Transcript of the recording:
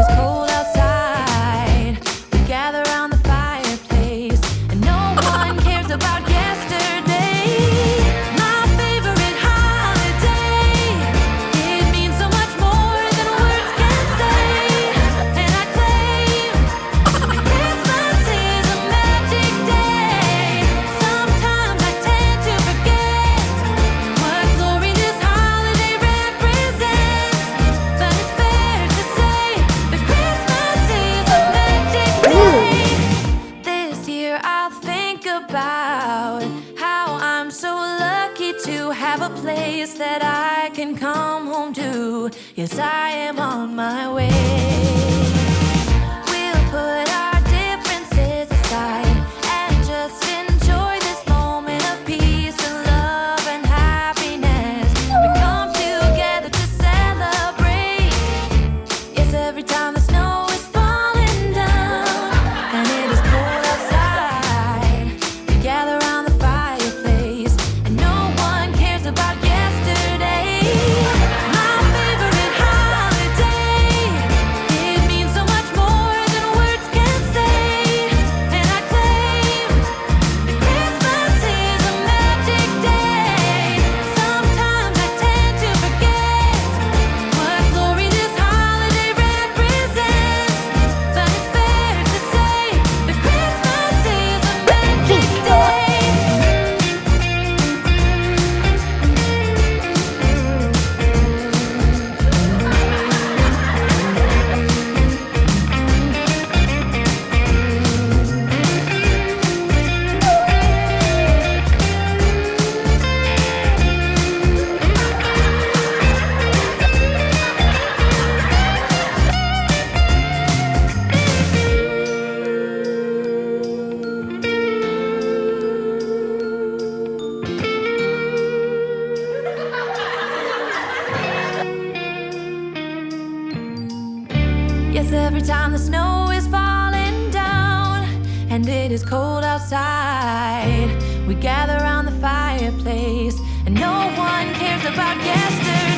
is cold outside. We gather around the fireplace, and no one cares about yesterday. My favorite holiday. It means so much more than words can say. And I claim that Christmas is a magic day. Sometimes I tend to forget what glory this holiday represents. But it's fair to say that Christmas is a magic day. This year I'll think about how I'm so lucky to have a place that I can come home to. Yes, I am on my way. We'll put our differences aside and just enjoy this moment of peace and love and happiness. We come together to celebrate. Yes, every time the snow is falling down and it is cold outside, we gather around the fireplace, and no one cares about yesterday. My favorite holiday. It means so much more than words can say. And I claim that Christmas is a magic day. Sometimes I tend to forget what glory this holiday represents. But it's fair to say that Christmas is a magic day. Yes, every time the snow is falling down and it is cold outside, we gather around the fireplace, and no one cares about yesterday.